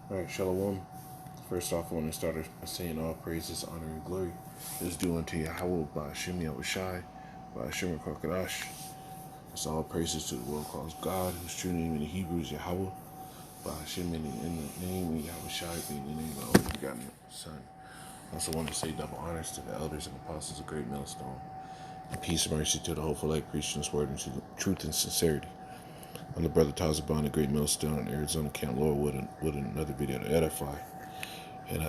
All right, Shalom. First off, I want to start by saying all praises, honor, and glory is due unto Yahweh by Hashem Yahushai, by Hashem Kakadash. It's all praises to the world calls God, whose true name in the Hebrew is Yahweh, by Hashem in the name of Yahushai being the name of the only begotten Son. I also want to say double honors to the elders and apostles of Great Millstone, and peace and mercy to the hopeful light preaching this word into truth and sincerity. I'm the brother Tazabon, the Great Millstone in Arizona, Camp Laurel, with another video to edify. And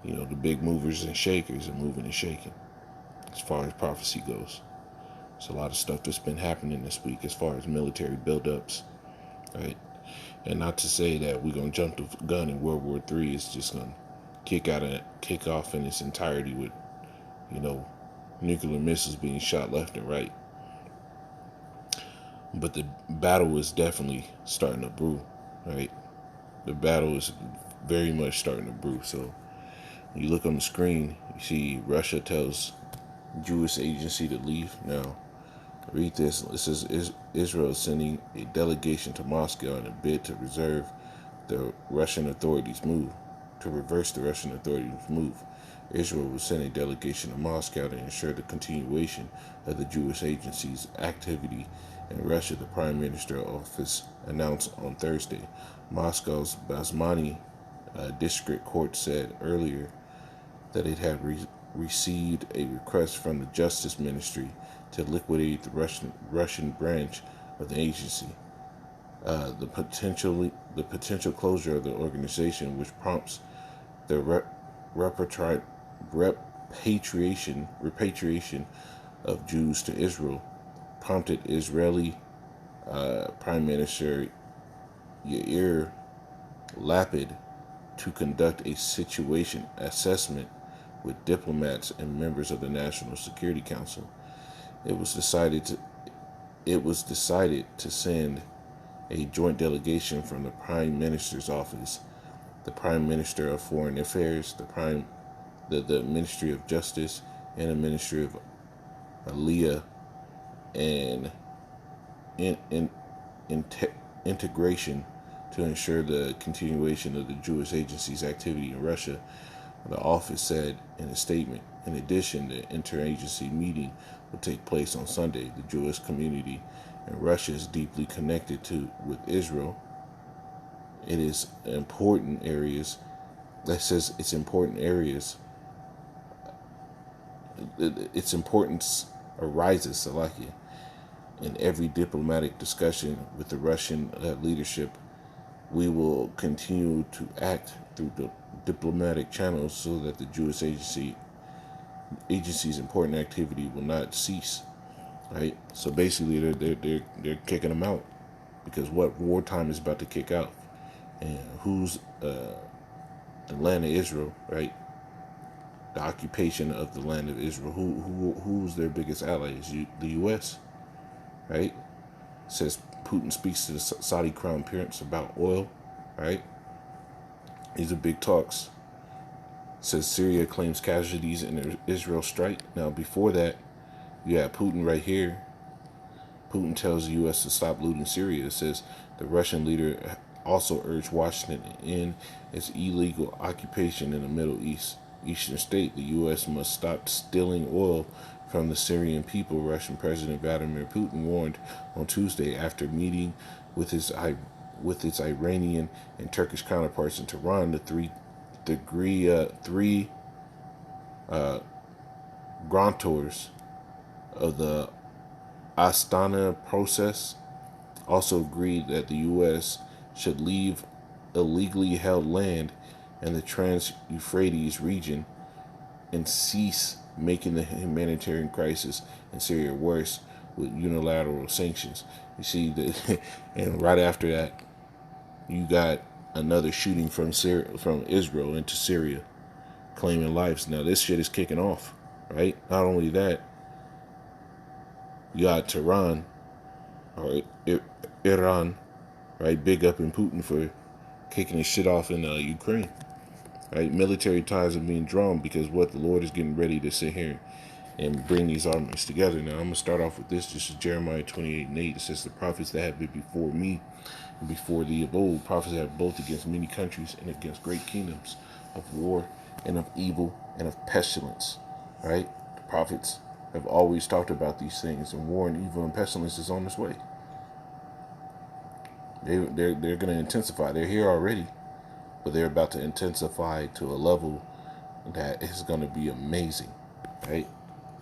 the big movers and shakers are moving and shaking as far as prophecy goes. There's a lot of stuff that's been happening this week as far as military buildups, right? And not to say that we're gonna jump the gun in World War III. It's just gonna kick off in its entirety with, nuclear missiles being shot left and right. But the battle is definitely starting to brew, right? The battle is very much starting to brew. So when you look on the screen, you see Russia tells Jewish agency to leave. Now, read this. It says Israel is sending a delegation to Moscow in a bid to reverse the Russian authorities' move. Israel will send a delegation to Moscow to ensure the continuation of the Jewish agency's activity in Russia, the Prime Minister's office announced on Thursday. Moscow's Basmani district court said earlier that it had received a request from the Justice Ministry to liquidate the Russian branch of the agency. The potential closure of the organization, which prompts the repatriation of Jews to Israel, prompted Israeli Prime Minister Yair Lapid to conduct a situation assessment with diplomats and members of the National Security Council. It was decided to send a joint delegation from the Prime Minister's office, the Prime Minister of Foreign Affairs, the Ministry of Justice, and the Ministry of Aliyah and integration to ensure the continuation of the Jewish agency's activity in Russia, the office said in a statement. In addition, the interagency meeting will take place on Sunday. The Jewish community in Russia is deeply connected with Israel. It is important areas. That says it's important areas. Its importance arises, Salakia, in every diplomatic discussion with the Russian leadership. We will continue to act through the diplomatic channels so that the Jewish agency's important activity will not cease. Right. So basically, they're kicking them out because wartime is about to kick out, and who's the land of Israel, right? The occupation of the land of Israel. Who's their biggest ally? Is the U.S. Right? It says Putin speaks to the Saudi crown prince about oil, right? These are big talks. It says Syria claims casualties in the Israel strike. Now, before that, you have Putin right here. Putin tells the U.S. to stop looting Syria. It says the Russian leader also urged Washington to end its illegal occupation in the Middle Eastern state. The U.S. must stop stealing oil from the Syrian people, Russian President Vladimir Putin warned on Tuesday after meeting with its Iranian and Turkish counterparts in Tehran. The three grantors of the Astana process also agreed that the U.S. should leave illegally held land in the Trans-Euphrates region and cease making the humanitarian crisis in Syria worse with unilateral sanctions. You see, and right after that, you got another shooting from Israel into Syria, claiming lives. Now this shit is kicking off, right? Not only that, you got Tehran or Iran, right? Big up in Putin for kicking his shit off in Ukraine. Right, military ties are being drawn because what the Lord is getting ready to sit here and bring these armies together. Now I'm gonna start off with this. This is Jeremiah 28:8. It says, "The prophets that have been before me Before thee of old, prophets have both against many countries and against great kingdoms, of war and of evil and of pestilence. Right? The prophets have always talked about these things, and war and evil and pestilence is on its way. They're going to intensify. They're here already, but they're about to intensify to a level that is going to be amazing. Right?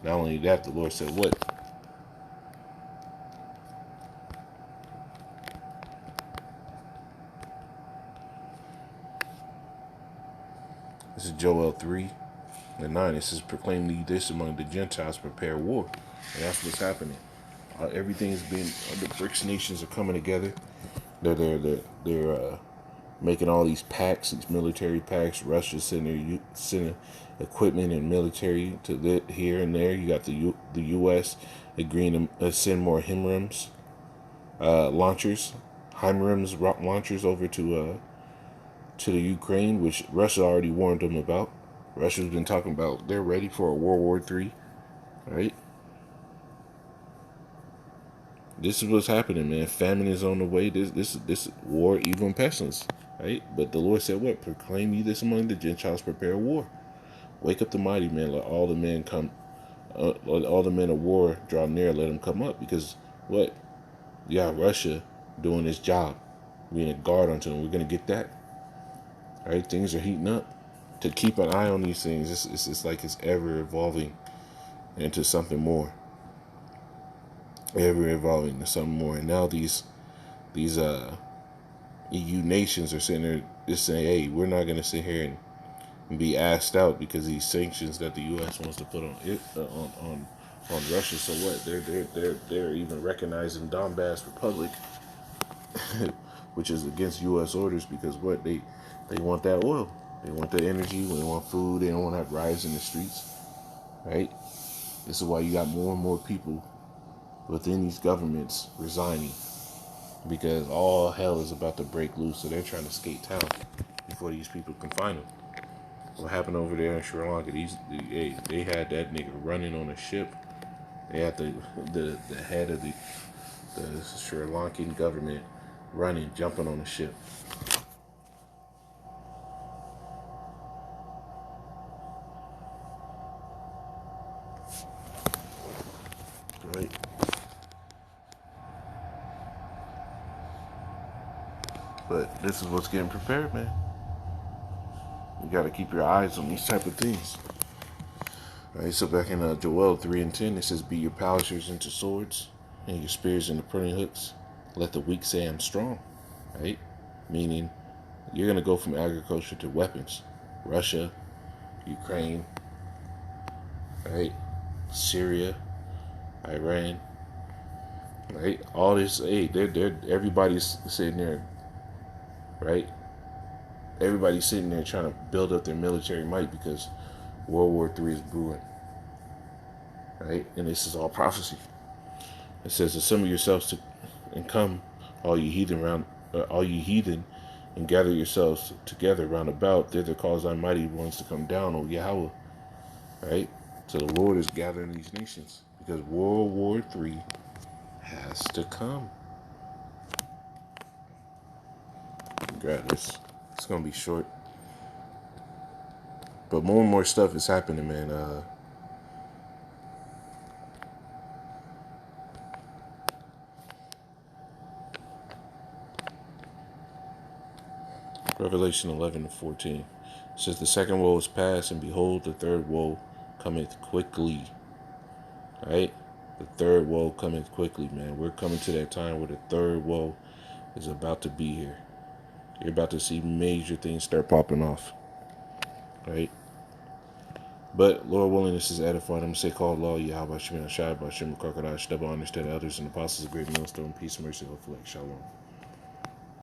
Not only that, the Lord said, what? This is Joel 3 and 9. It says, proclaim thee this among the Gentiles, prepare war. And that's what's happening. Everything's been, the BRICS nations are coming together. They're making all these pacts, these military pacts. Russia's sending equipment and military to here and there. You got the U.S. agreeing to send more HIMARS launchers, launchers over to the Ukraine, which Russia already warned them about. Russia's been talking about they're ready for a World War III, right? This is what's happening, man. Famine is on the way. This war, evil and pestilence, right? But the Lord said, "What? Proclaim ye this among the Gentiles, prepare war. Wake up the mighty men. Let all the men come. Let all the men of war draw near. Let them come up, because what? You got Russia doing its job, being a guard unto them. We're gonna get that, right? Things are heating up. To keep an eye on these things, it's like it's ever evolving into something more, ever evolving into something more. And now these EU nations are sitting there just saying, "Hey, we're not going to sit here and be asked out because these sanctions that the U.S. wants to put on it on Russia." So what? They're even recognizing Donbass Republic, which is against U.S. orders, because what they want that oil, they want the energy, they want food, they don't want to have riots in the streets, right? This is why you got more and more people within these governments resigning, because all hell is about to break loose. So they're trying to skate town before these people can find them. What happened over there in Sri Lanka? They had that nigga running on a ship. They had the head of the Sri Lankan government running, jumping on a ship. Right. But this is what's getting prepared, man. You got to keep your eyes on these type of things. All right, so back in Joel 3 and 10, it says, "Beat your plowshares into swords, and your spears into pruning hooks. Let the weak say I'm strong." Right? Meaning, you're going to go from agriculture to weapons. Russia, Ukraine, right? Syria, Iran, right? All this, hey, everybody's sitting there, right? Everybody's sitting there trying to build up their military might, because World War III is brewing, right? And this is all prophecy. It says, "Assemble yourselves and come, all you heathen, and gather yourselves together round about. Thither cause thy mighty ones to come down, O Yahweh." Right? So the Lord is gathering these nations, because World War III has to come. God, it's gonna be short, but more and more stuff is happening, man. Revelation 11 and 14 says, "The second woe is past, and behold, the third woe cometh quickly." Right? The third woe cometh quickly, man. We're coming to that time where the third woe is about to be here. You're about to see major things start popping off. Right? But Lord willing, this is edifying. I'm going to say, call law, Yahweh, Shemina, Shai, Bashim, Crocodile, Shtaba, understand elders and apostles, a great millstone, peace, mercy, hopefully, shalom.